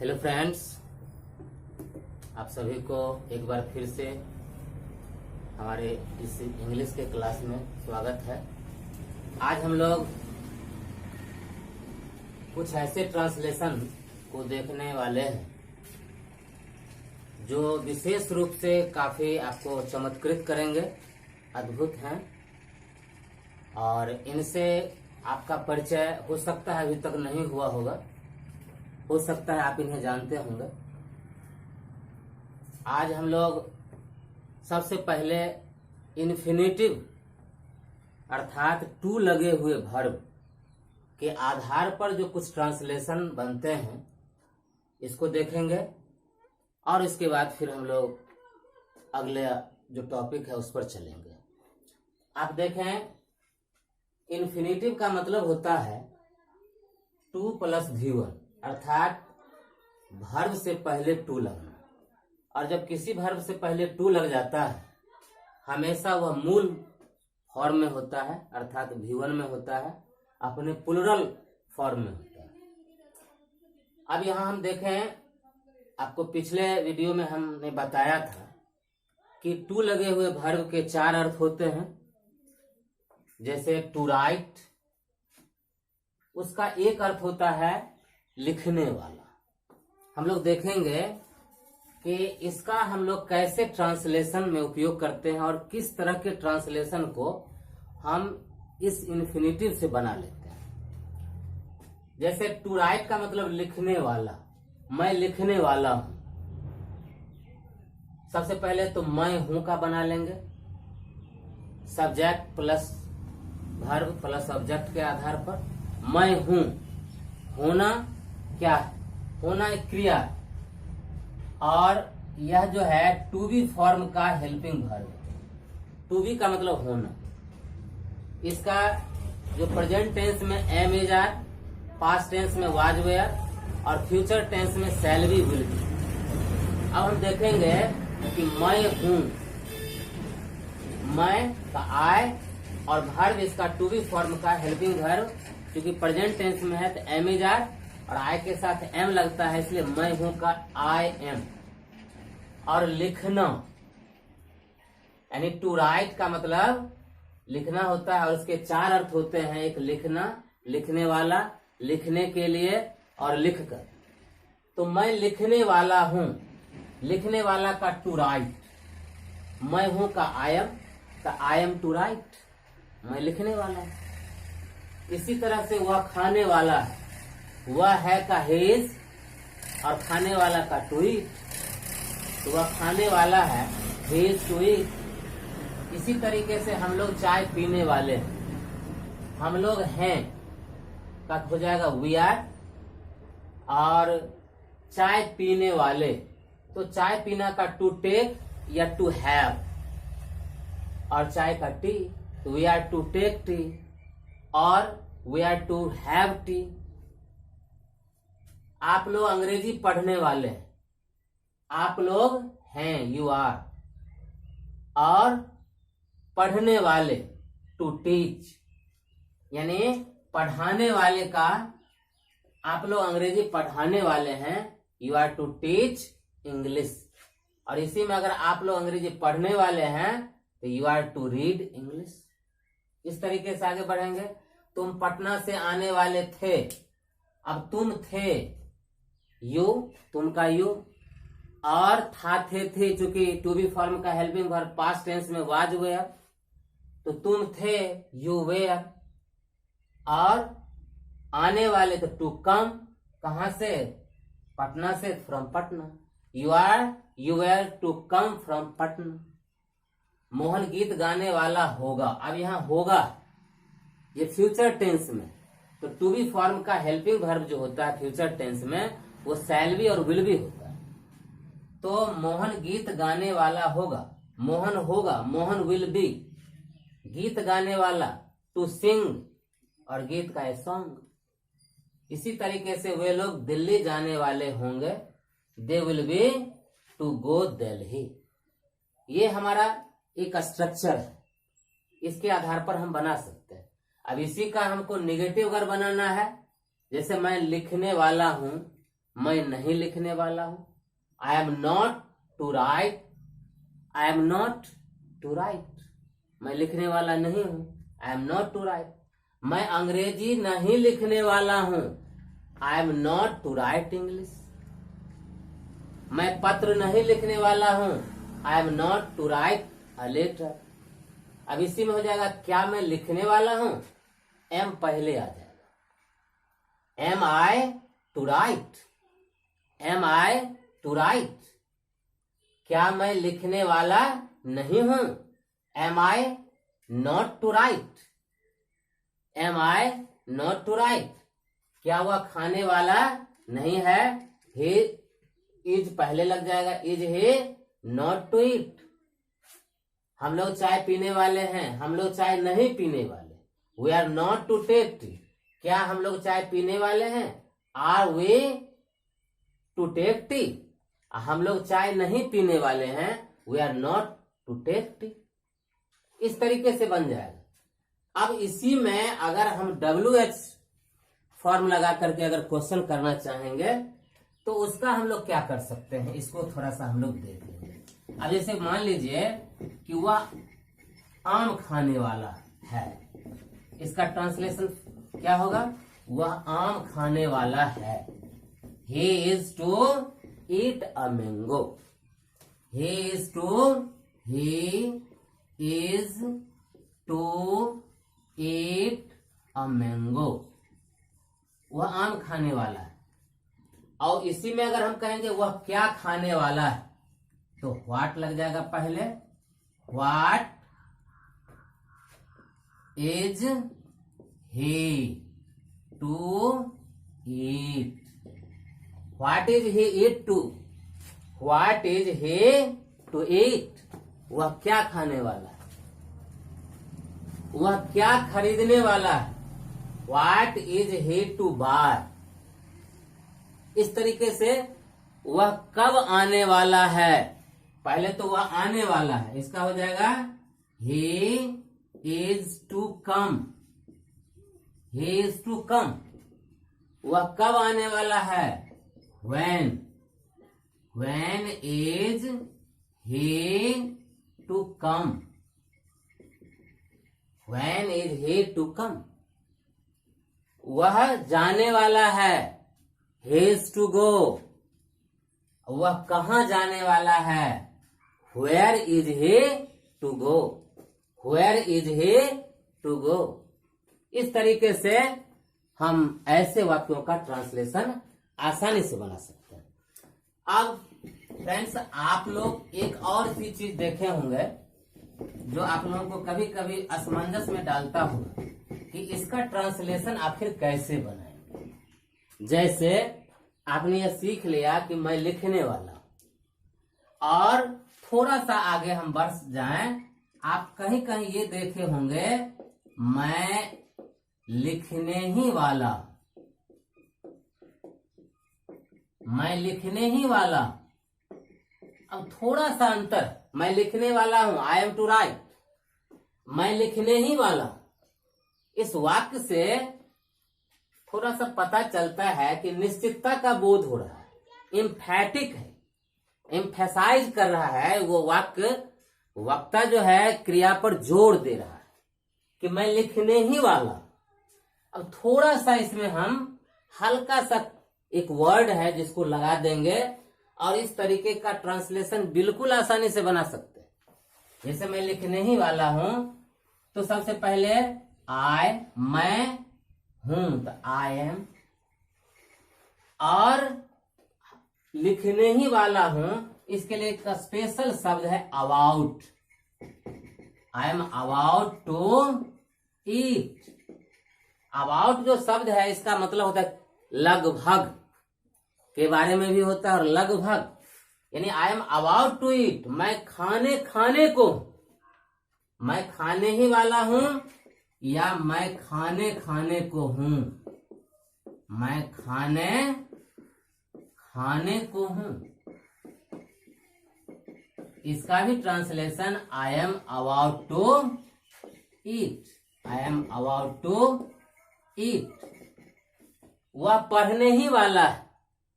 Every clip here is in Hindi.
हेलो फ्रेंड्स, आप सभी को एक बार फिर से हमारे इस इंग्लिश के क्लास में स्वागत है। आज हम लोग कुछ ऐसे ट्रांसलेशन को देखने वाले हैं जो विशेष रूप से काफी आपको चमत्कृत करेंगे, अद्भुत हैं और इनसे आपका परिचय हो सकता है अभी तक नहीं हुआ होगा, हो सकता है आप इन्हें जानते होंगे। आज हम लोग सबसे पहले इन्फिनेटिव अर्थात टू लगे हुए वर्ब के आधार पर जो कुछ ट्रांसलेशन बनते हैं इसको देखेंगे और इसके बाद फिर हम लोग अगले जो टॉपिक है उस पर चलेंगे। आप देखें, इन्फिनेटिव का मतलब होता है 2 + V1 अर्थात वर्ब से पहले टू लगना। और जब किसी वर्ब से पहले टू लग जाता है हमेशा वह मूल फॉर्म में होता है अर्थात V1 में होता है, अपने प्लुरल फॉर्म में होता है। अब यहाँ हम देखें, आपको पिछले वीडियो में हमने बताया था कि टू लगे हुए वर्ब के 4 अर्थ होते हैं। जैसे टू राइट, उसका एक अर्थ होता है लिखने वाला। हम लोग देखेंगे कि इसका हम लोग कैसे ट्रांसलेशन में उपयोग करते हैं और किस तरह के ट्रांसलेशन को हम इस इन्फिनेटिव से बना लेते हैं। जैसे टू राइट का मतलब लिखने वाला, मैं लिखने वाला हूं। सबसे पहले तो मैं हूं का बना लेंगे, subject plus verb plus object के आधार पर। मैं हूं, होना क्या है? होना एक क्रिया है और यह जो है टू बी फॉर्म का हेल्पिंग वर्ब है। टू बी का मतलब होना। इसका जो प्रेजेंट टेंस में am is are, past tense में वाज वेयर और फ्यूचर टेंस में शैल बी विल बी। अब हम देखेंगे कि मैं हूं, मैं का आई और वर्ब इसका टू बी फॉर्म का हेल्पिंग वर्ब, क्योंकि प्रेजेंट टेंस में है तो एम इज आर और आई के साथ एम लगता है, इसलिए मैं हूं का आई एम। और लिखना यानी टू राइट का मतलब लिखना होता है और इसके 4 अर्थ होते हैं। एक लिखना, लिखने वाला, लिखने के लिए और लिखकर। तो मैं लिखने वाला हूं, लिखने वाला का टू राइट। मैं हूं का आई एम, का आई एम टू राइट, मैं लिखने वाला हूं। इसी तरह से वह खाने वाला है, वह है का हेज और खाने वाला का टू ईट, तो वह खाने वाला है हेज टू ईट। इसी तरीके से हम लोग चाय पीने वाले हैं, हम लोग हैं का हो जाएगा वी आर। और चाय पीने वाले, तो चाय पीना का टू टेक या टू हैव और चाय का टी, तो we are to take tea और we are to have tea. आप लोग अंग्रेजी पढ़ने वाले हैं, आप लोग हैं यू आर। और पढ़ने वाले टू टीच, यानी पढ़ाने वाले का, आप लोग अंग्रेजी पढ़ाने वाले हैं, you are to teach English. और इसी में अगर आप लोग अंग्रेजी पढ़ने वाले हैं तो you are to read English. इस तरीके से आगे बढ़ेंगे। तुम पटना से आने वाले थे, अब तुम थे, यू, तुम का यू। और था थे चूंकि टू बी फॉर्म का हेल्पिंग वर्ब पास्ट टेंस में वाज वेयर, तो तुम थे, यू वेयर। और आने वाले तो टू कम, कहां से? पटना से, from Patna. You are, you were to come from Patna. Mohan गीत गाने वाला होगा। अब यहां होगा ये फ्यूचर टेंस में, तो टू बी फॉर्म का हेल्पिंग वर्ब जो होता है फ्यूचर टेंस में वो शैल बी और विल बी होता है। तो मोहन गीत गाने वाला होगा, मोहन होगा, मोहन विल बी। गीत गाने वाला टू सिंग और गीत का है सॉन्ग। इसी तरीके से वे लोग दिल्ली जाने वाले होंगे, they will be to go Delhi. ये हमारा एक स्ट्रक्चर है, इसके आधार पर हम बना सकते हैं। अब इसी का हमको निगेटिव अगर बनाना है, जैसे मैं लिखने वाला हूं, मैं नहीं लिखने वाला हूं। I am not to write, I am not to write, मैं लिखने वाला नहीं हूं। I am not to write. मैं अंग्रेजी नहीं लिखने वाला हूं। I am not to write English. मैं पत्र नहीं लिखने वाला हूं। I am not to write a letter. अब इसी में हो जाएगा क्या मैं लिखने वाला हूं, एम पहले आ जाएगा। Am I to write, am I to write, क्या मैं लिखने वाला नहीं हूं। Am I not to write, am I not to write, क्या वह खाने वाला नहीं है। ही इज पहले लग जाएगा, is he not to eat. हम लोग चाय पीने वाले हैं, हम लोग चाय नहीं पीने वाले। We are not to take tea, क्या हम लोग चाय पीने वाले हैं। Are we to take tea, हम लोग चाय नहीं पीने वाले हैं। We are not to take tea. इस तरीके से बन जाएगा। अब इसी में अगर हम WH फॉर्म लगा करके अगर क्वेश्चन करना चाहेंगे तो उसका हम लोग क्या कर सकते हैं, इसको थोड़ा सा हम लोग देख लेंगे। अब जैसे मान लीजिए कि वह आम खाने वाला है, इसका ट्रांसलेशन क्या होगा, वह आम खाने वाला है। He is to eat a mango. He is to eat a mango. वह आम खाने वाला है। और इसी में अगर हम कहेंगे वह क्या खाने वाला है तो व्हाट लग जाएगा पहले। What is he to eat, what is he eat to, what is he to eat, वह क्या खाने वाला है, वह क्या खरीदने वाला है। What is he to buy. इस तरीके से वह कब आने वाला है, पहले तो वह आने वाला है, इसका हो जाएगा he is to come, he is to come. वह कब आने वाला है, when is he to come, when is he to come। वह जाने वाला है, he is to go। वह कहाँ जाने वाला है, where is he to go, where is he to go। इस तरीके से हम ऐसे वाक्यों का ट्रांसलेशन आसानी से बना सकते हैं। अब फ्रेंड्स आप लोग एक और सी चीज देखे होंगे जो आप लोगों को कभी कभी असमंजस में डालता होगा कि इसका ट्रांसलेशन आखिर कैसे बनाएंगे। जैसे आपने ये सीख लिया कि मैं लिखने वाला हूं, और थोड़ा सा आगे हम बढ़ जाएं, आप कहीं कहीं ये देखे होंगे मैं लिखने ही वाला, मैं लिखने ही वाला। अब थोड़ा सा अंतर, मैं लिखने वाला हूं, आई एम टू राइट, मैं लिखने ही वाला। इस वाक्य से थोड़ा सा पता चलता है कि निश्चितता का बोध हो रहा है, इम्फैटिक है, एम्फेसाइज कर रहा है वो वाक्य। वक्ता जो है क्रिया पर जोर दे रहा है कि मैं लिखने ही वाला। अब थोड़ा सा इसमें हम हल्का सा एक वर्ड है जिसको लगा देंगे और इस तरीके का ट्रांसलेशन बिल्कुल आसानी से बना सकते हैं। जैसे मैं लिखने ही वाला हूं तो सबसे पहले आई, मैं हूं तो आई एम, और लिखने ही वाला हूं इसके लिए एक स्पेशल शब्द है about. I am about to eat. About जो शब्द है इसका मतलब होता है लगभग के बारे में भी होता है, और लगभग यानी I am about to eat, मैं खाने को, मैं खाने ही वाला हूं या मैं खाने को हूं, मैं खाने को हूं। इसका भी translation I am about to eat, I am about to eat. वह पढ़ने ही वाला है,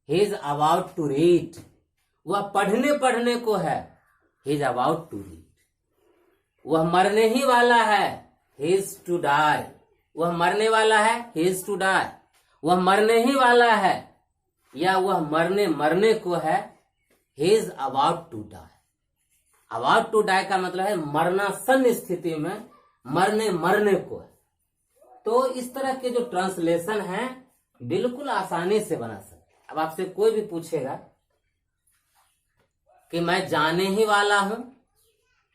he is about to read, वह पढ़ने को है, he is about to read. वह मरने ही वाला है, ही इज टू डाई, वह मरने वाला है, ही इज टू डाई। वह मरने ही वाला है या वह मरने को है, he is about to die. About to die का मतलब है मरणासन स्थिति में, मरने को है। तो इस तरह के जो ट्रांसलेशन है बिल्कुल आसानी से बना सकते। अब आपसे कोई भी पूछेगा कि मैं जाने ही वाला हूं,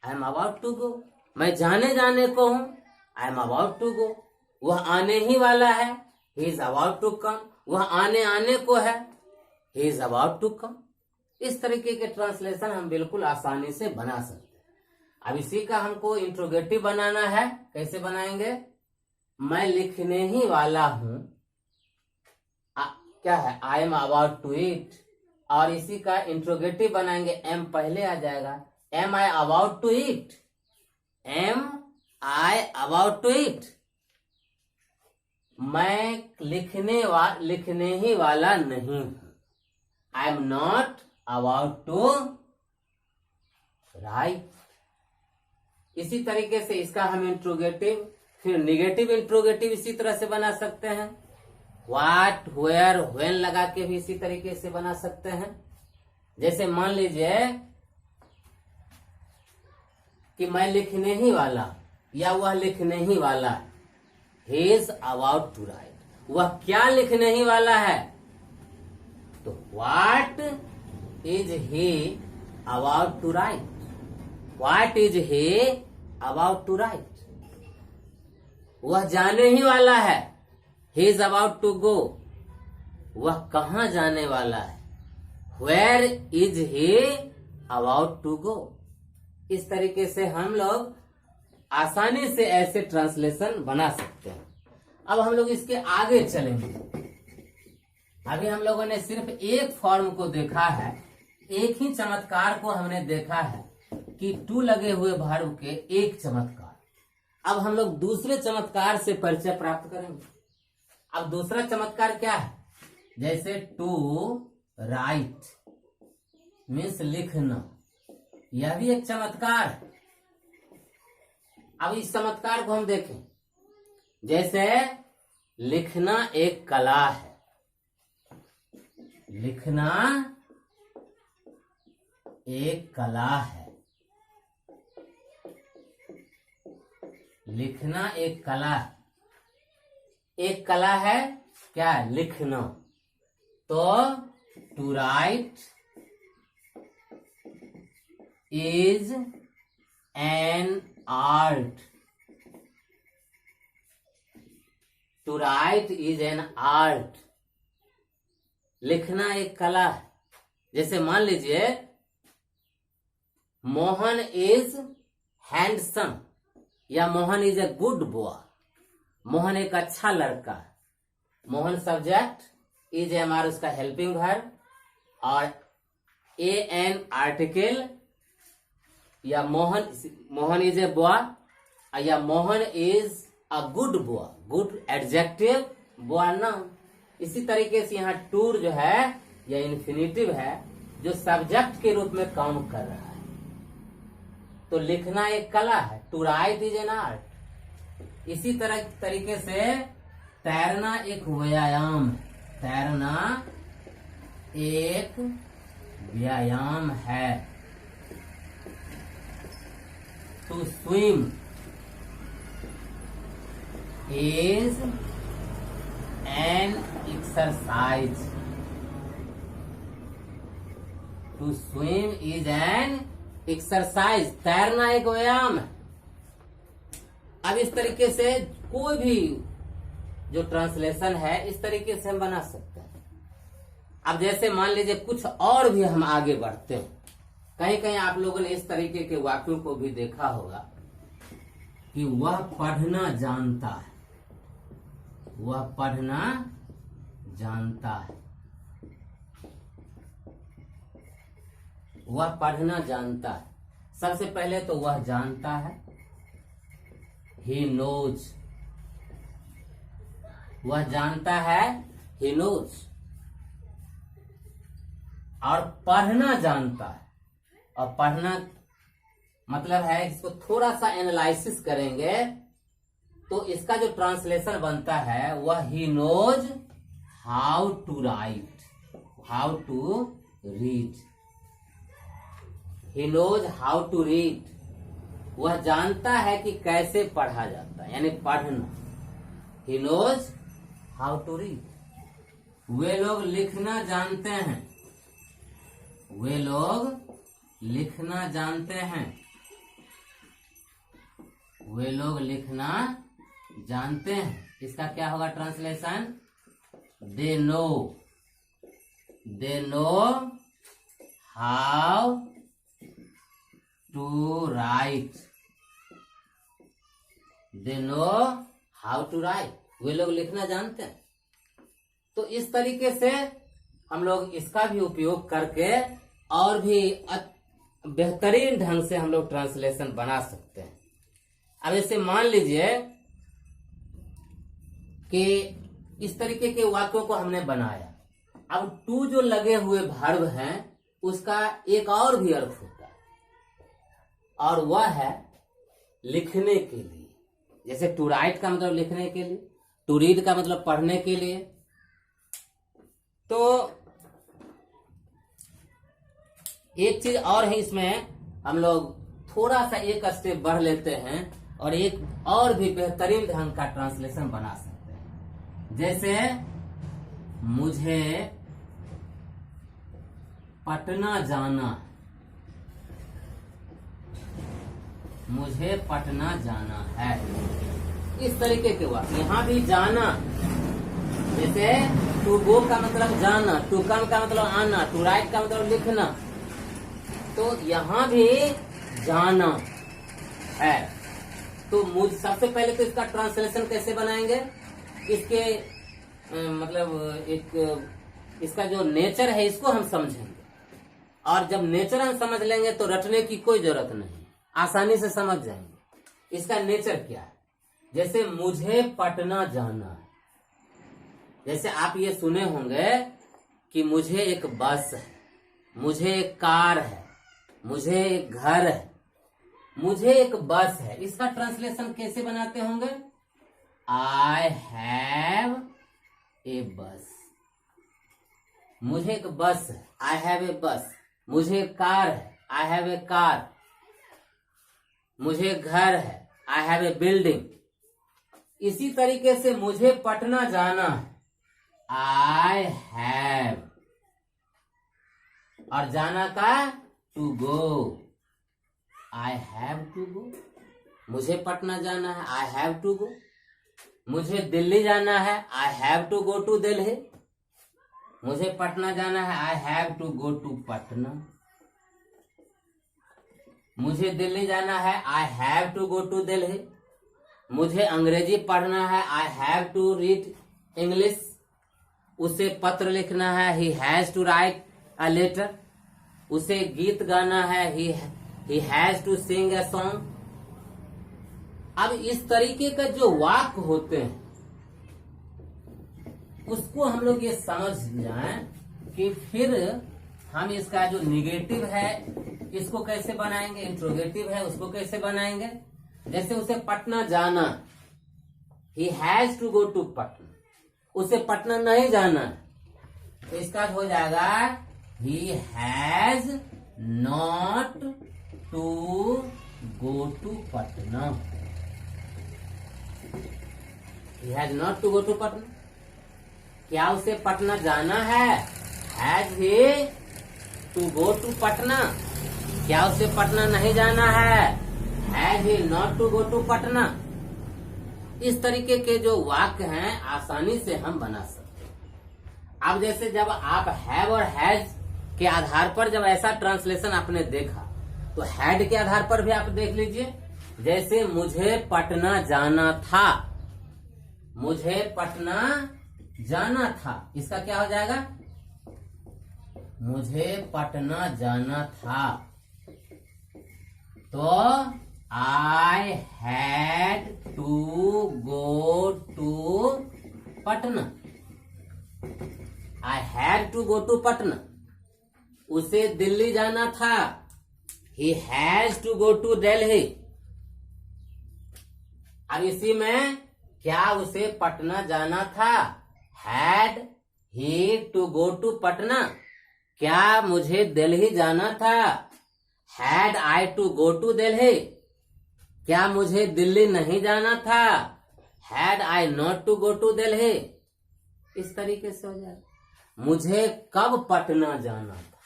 I am about to go. मैं जाने को हूं, I am about to go. वह आने ही वाला है, he is about to come. वह आने को है, he is about to come. इस तरीके के ट्रांसलेशन हम बिल्कुल आसानी से बना सकते हैं। अब इसी का हमको इंट्रोगेटिव बनाना है। कैसे बनाएंगे? मैं लिखने ही वाला हूं, क्या है, I am about to eat. और इसी का इंट्रोगेटिव बनाएंगे, एम पहले आ जाएगा, am I about to eat, am I about to eat. मैं लिखने ही वाला नहीं हूं, I am not about to write. इसी तरीके से इसका हम इंट्रोगेटिव, फिर निगेटिव इंट्रोगेटिव इसी तरह से बना सकते हैं। व्हाट, वेयर, व्हेन लगा के भी इसी तरीके से बना सकते हैं। जैसे मान लीजिए कि मैं लिखने ही वाला या वह लिखने ही वाला, he is about to write. वह क्या लिखने ही वाला है? तो what is he about to write, what is he about to write. वह जाने ही वाला है, he is about to go. वह कहां जाने वाला है, where is he about to go. इस तरीके से हम लोग आसानी से ऐसे ट्रांसलेशन बना सकते हैं। अब हम लोग इसके आगे चलेंगे। अभी हम लोगों ने सिर्फ एक फॉर्म को देखा है, एक ही चमत्कार को हमने देखा है कि टू लगे हुए वर्ब के एक चमत्कार। अब हम लोग दूसरे चमत्कार से परिचय प्राप्त करेंगे। अब दूसरा चमत्कार क्या है? जैसे टू राइट मीन्स लिखना, यह भी एक चमत्कार है। अब इस चमत्कार को हम देखें। जैसे लिखना एक कला है, लिखना एक कला है, लिखना एक कला है। एक कला है क्या? लिखना। तो to write is an art, to write is an art. लिखना एक कला है। जैसे मान लीजिए मोहन इज हैंडसम या Mohan is a good boy. Mohan एक अच्छा लड़का है। मोहन सब्जेक्ट, इज हमारा उसका हेल्पिंग वर्ब, और ए एन आर्टिकल, या मोहन इज ए बॉय या Mohan is a good boy, good adjective, boy noun. इसी तरीके से यहाँ टूर जो है या इन्फिनिटिव है जो सब्जेक्ट के रूप में काम कर रहा है। तो लिखना एक कला है, to write is an art. इसी तरीके से तैरना एक व्यायाम है, तैरना एक व्यायाम है। To swim is an exercise, to swim is an exercise. तैरना एक व्यायाम है। अब इस तरीके से कोई भी जो ट्रांसलेशन है इस तरीके से हम बना सकते हैं। अब जैसे मान लीजिए कुछ और भी हम आगे बढ़ते हैं। कहीं कहीं आप लोगों ने इस तरीके के वाक्यों को भी देखा होगा कि वह पढ़ना जानता है, वह पढ़ना जानता है, वह पढ़ना जानता है। सबसे पहले तो वह जानता है, he knows, वह जानता है, he knows। और पढ़ना जानता है। और पढ़ना मतलब है, इसको थोड़ा सा एनालिसिस करेंगे तो इसका जो ट्रांसलेशन बनता है वह he knows how to write, how to read. He knows how to read, वह जानता है कि कैसे पढ़ा जाता है, यानी पढ़ना। He knows how to read. वे लोग लिखना जानते हैं, वे लोग लिखना जानते हैं, वे लोग लिखना जानते हैं। इसका क्या होगा translation? They know, they know how to write, they know how to write. वे लोग लिखना जानते हैं। तो इस तरीके से हम लोग इसका भी उपयोग करके और भी बेहतरीन ढंग से हम लोग ट्रांसलेशन बना सकते हैं। अब ऐसे मान लीजिए कि इस तरीके के वाक्यों को हमने बनाया। अब टू जो लगे हुए वर्ब हैं उसका एक और भी अर्थ होता है, और वह है लिखने के लिए। जैसे टू राइट का मतलब लिखने के लिए, टू रीड का मतलब पढ़ने के लिए। तो एक चीज और है, इसमें हम लोग थोड़ा सा एक स्टेप बढ़ लेते हैं और एक और भी बेहतरीन ढंग का ट्रांसलेशन बना सकते हैं। जैसे मुझे पटना जाना, मुझे पटना जाना है। इस तरीके के वाक्य यहाँ भी जाना, जैसे टू गो का मतलब जाना, टू कम का मतलब आना, टू राइट का मतलब लिखना। तो यहाँ भी जाना है। तो मुझ सबसे पहले तो इसका ट्रांसलेशन कैसे बनाएंगे, इसके मतलब एक इसका जो नेचर है इसको हम समझेंगे। और जब नेचर हम समझ लेंगे तो रटने की कोई जरूरत नहीं, आसानी से समझ जाएंगे इसका नेचर क्या है। जैसे मुझे पटना जाना है, जैसे आप ये सुने होंगे कि मुझे एक बस है, मुझे एक कार है, मुझे एक घर है, मुझे एक बस है। इसका ट्रांसलेशन कैसे बनाते होंगे? आई हैव ए बस। मुझे एक बस है, आई हैव ए बस। मुझे एक कार है, आई हैव ए कार। मुझे एक घर है, आई हैव ए बिल्डिंग। इसी तरीके से मुझे पटना जाना है, आई हैव, और जाना का to go, I have to go. मुझे पटना जाना है, आई हैव टू गो। मुझे दिल्ली जाना है, I have to go to Delhi. मुझे पटना जाना है, I have to go to Patna. मुझे दिल्ली जाना है, I have to go to Delhi. मुझे अंग्रेजी पढ़ना है, I have to read English. उसे पत्र लिखना है, he has to write a letter. उसे गीत गाना है, he has to sing a song. अब इस तरीके का जो वाक्य होते हैं उसको हम लोग ये समझ जाएं कि फिर हम इसका जो निगेटिव है इसको कैसे बनाएंगे, इंट्रोगेटिव है उसको कैसे बनाएंगे। जैसे उसे पटना जाना, he has to go to Patna. उसे पटना नहीं जाना, तो इसका हो जाएगा he has not to go to Patna. He has not to go to Patna. क्या उसे पटना जाना है? Has he to go to Patna. क्या उसे पटना नहीं जाना है? Has he not to go to Patna. इस तरीके के जो वाक्य हैं आसानी से हम बना सकते हैं। अब जैसे जब आप हैव और हैज के आधार पर जब ऐसा ट्रांसलेशन आपने देखा तो हैड के आधार पर भी आप देख लीजिए। जैसे मुझे पटना जाना था, मुझे पटना जाना था, इसका क्या हो जाएगा? मुझे पटना जाना था। तो I had to go to Patna. I had to go to Patna. उसे दिल्ली जाना था। He has to go to Delhi। अब इसी में क्या उसे पटना जाना था? Had he to go to Patna? क्या मुझे दिल्ली जाना था? Had I to go to Delhi? क्या मुझे दिल्ली नहीं जाना था? Had I not to go to Delhi? इस तरीके से हो जाए। मुझे कब पटना जाना था?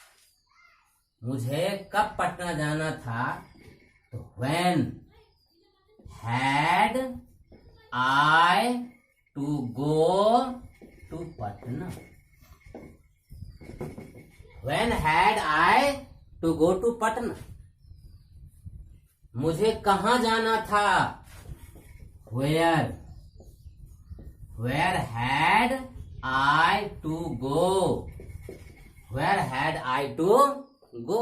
मुझे कब पटना जाना था? तो when had I to go to Patna? When had I to go to Patna? मुझे कहाँ जाना था? Where had I to go? Where had I to go?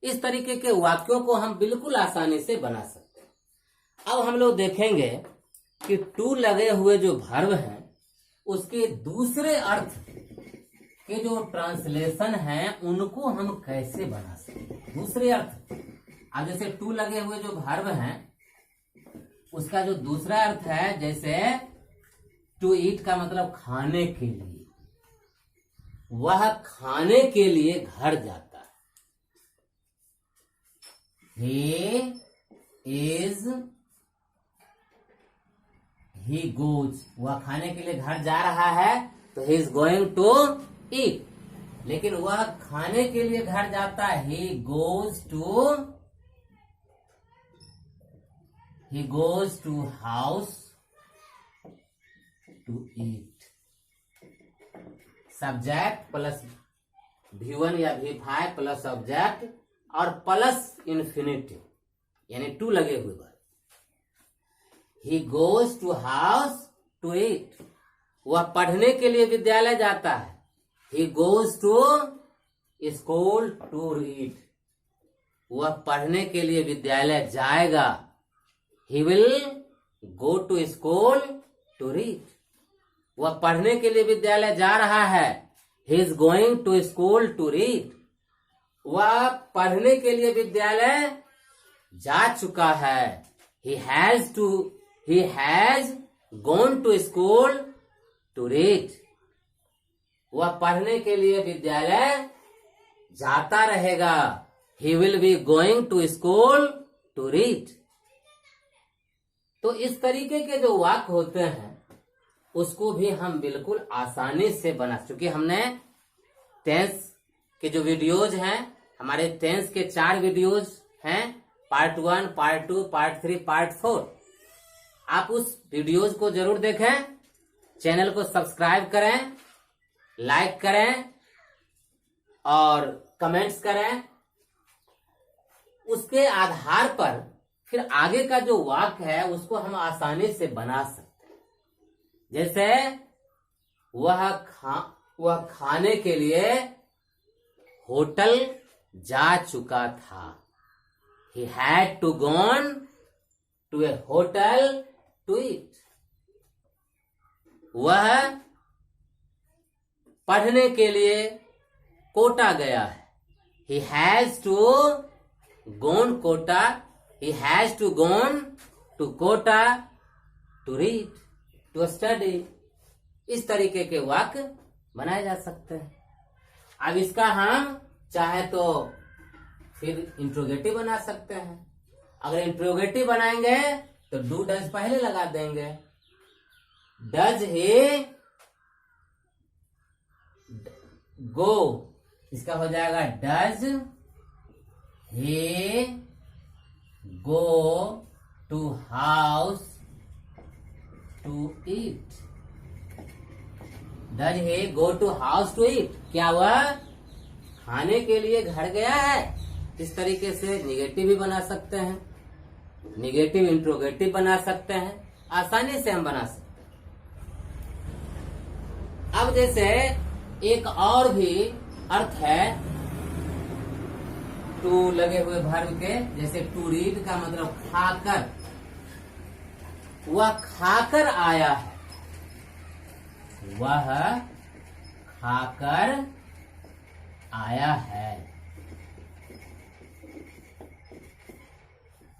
इस तरीके के वाक्यों को हम बिल्कुल आसानी से बना सकते हैं। अब हम लोग देखेंगे कि टू लगे हुए जो वर्ब हैं उसके दूसरे अर्थ के जो ट्रांसलेशन हैं उनको हम कैसे बना सकते हैं। दूसरे अर्थ, अब जैसे टू लगे हुए जो वर्ब हैं उसका जो दूसरा अर्थ है, जैसे टू ईट का मतलब खाने के लिए, वह खाने के लिए घर जाता है। he goes, वह खाने के लिए घर जा रहा है तो he is going to eat। लेकिन वह खाने के लिए घर जाता है, he goes to house to eat। Subject plus V1 या V5 प्लस ऑब्जेक्ट और प्लस इन्फिनिटिव, यानी टू लगे हुए verb. He goes to house to eat। वह पढ़ने के लिए विद्यालय जाता है। He goes to school to read। वह पढ़ने के लिए विद्यालय जाएगा। He will go to school to read। वह पढ़ने के लिए विद्यालय जा रहा है। He is going to school to read। वह पढ़ने के लिए विद्यालय जा चुका है। He has gone to school to read। वह पढ़ने के लिए विद्यालय जाता रहेगा। He will be going to school to read। तो इस तरीके के जो वाक्य होते हैं उसको भी हम बिल्कुल आसानी से बना, चूंकि हमने टेंस के जो वीडियोज हैं, हमारे टेंस के 4 वीडियोज हैं, पार्ट 1, पार्ट 2, पार्ट 3, पार्ट 4। आप उस वीडियोज को जरूर देखें, चैनल को सब्सक्राइब करें, लाइक करें और कमेंट्स करें। उसके आधार पर फिर आगे का जो वाक्य है उसको हम आसानी से बना सकते हैं। जैसे वह खाने के लिए होटल जा चुका था। He had to gone to a hotel to eat। वह पढ़ने के लिए कोटा गया है। He has to gone Kota. He has to gone to Kota to read, to study। इस तरीके के वाक्य बनाए जा सकते हैं। अब इसका हम चाहे तो फिर इंट्रोगेटिव बना सकते हैं। अगर इंट्रोगेटिव बनाएंगे तो डू डज पहले लगा देंगे। डज ही गो, इसका हो जाएगा does he go to house to eat. Does he go to house to eat, क्या वह खाने के लिए घर गया है? इस तरीके से निगेटिव भी बना सकते हैं, निगेटिव इंट्रोगेटिव बना सकते हैं, आसानी से हम बना सकते हैं। अब जैसे एक और भी अर्थ है टू लगे हुए वर्ब के, जैसे टू रीड का मतलब खाकर। वह खाकर आया है, वह खाकर आया है।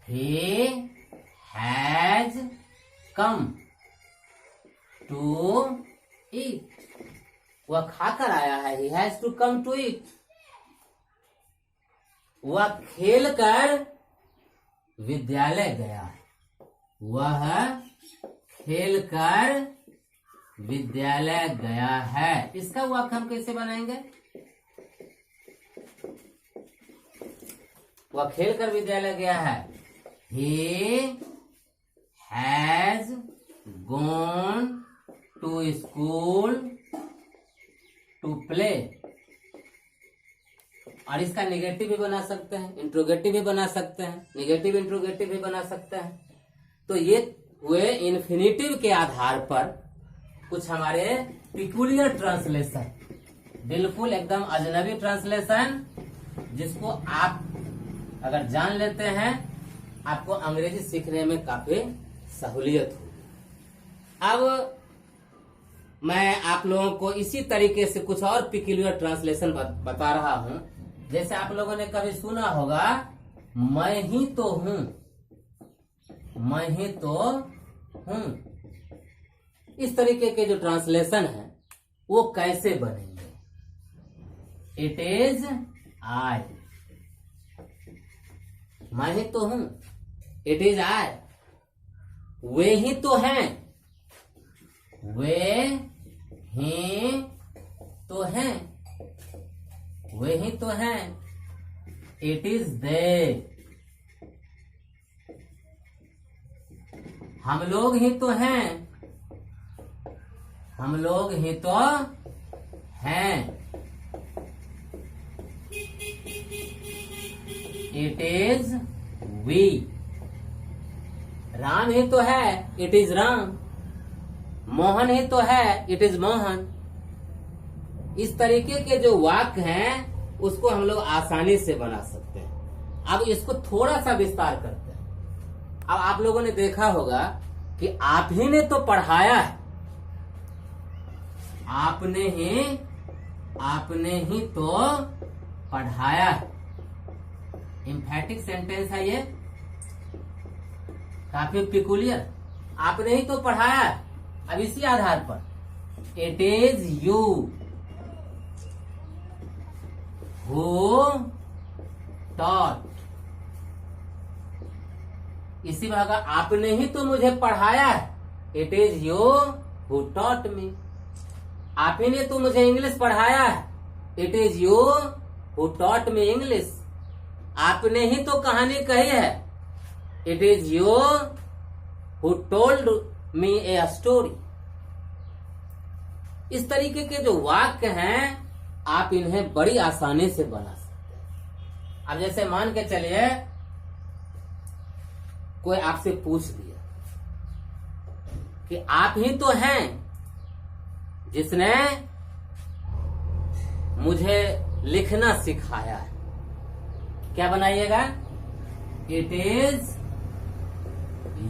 He has come to eat. वह खाकर आया है। He has to come to eat. वह खेलकर विद्यालय गया है। वह खेलकर विद्यालय गया है। इसका वाक्य हम कैसे बनाएंगे? वह खेलकर विद्यालय गया है। He has gone to school to play. और इसका नेगेटिव भी बना सकते हैं, इंट्रोगेटिव भी बना सकते हैं, नेगेटिव इंट्रोगेटिव भी बना सकते हैं। तो ये हुए इन्फिनिटिव के आधार पर कुछ हमारे पिकुलियर ट्रांसलेशन, बिल्कुल एकदम अजनबी ट्रांसलेशन, जिसको आप अगर जान लेते हैं आपको अंग्रेजी सीखने में काफी सहूलियत हो। अब मैं आप लोगों को इसी तरीके से कुछ और पिकुलियर ट्रांसलेशन बता रहा हूं। जैसे आप लोगों ने कभी सुना होगा, मैं ही तो हूं, मैं ही तो हूं। इस तरीके के जो ट्रांसलेशन है वो कैसे बनेंगे? इट इज आई, मैं ही तो हूं, इट इज आई। वे ही तो हैं, वे ही तो हैं, वे ही तो हैं। इट इज दे, हम लोग ही तो हैं, हम लोग ही तो हैं। इट इज वी, राम ही तो है, इट इज राम। मोहन ही तो है, इट इज मोहन। इस तरीके के जो वाक्य हैं उसको हम लोग आसानी से बना सकते हैं। अब इसको थोड़ा सा विस्तार करते हैं। अब आप लोगों ने देखा होगा कि आप ही ने तो पढ़ाया है, आपने ही तो पढ़ाया है। एम्फैटिक सेंटेंस है ये, काफी पिकुलियर। आपने ही तो पढ़ाया है। अब इसी आधार पर it is you who taught. इसी भाग आपने ही तो मुझे पढ़ाया है। It is you who taught me. आप ही ने तो मुझे इंग्लिश पढ़ाया है। It is you who taught me English. आपने ही तो कहानी कही है। It is you who told me a story. इस तरीके के जो वाक्य हैं आप इन्हें बड़ी आसानी से बना सकते हैं। अब जैसे मान के चलिए कोई आपसे पूछ दिया कि आप ही तो हैं जिसने मुझे लिखना सिखाया है। क्या बनाइएगा? It is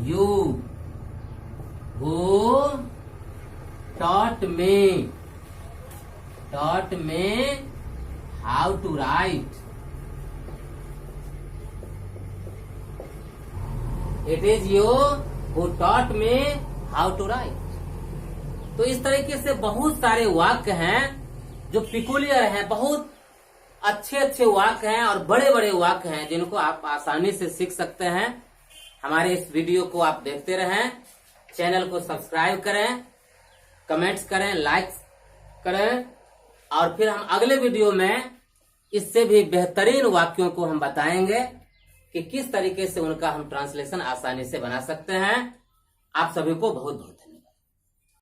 you who taught me how to write. It is you who taught me how to write. तो इस तरीके से बहुत सारे वाक्य हैं जो पिकुलियर हैं, बहुत अच्छे अच्छे वाक्य हैं और बड़े बड़े वाक्य हैं जिनको आप आसानी से सीख सकते हैं। हमारे इस वीडियो को आप देखते रहें, चैनल को सब्सक्राइब करें, कमेंट्स करें, लाइक करें और फिर हम अगले वीडियो में इससे भी बेहतरीन वाक्यों को हम बताएंगे कि किस तरीके से उनका हम ट्रांसलेशन आसानी से बना सकते हैं। आप सभी को बहुत बहुत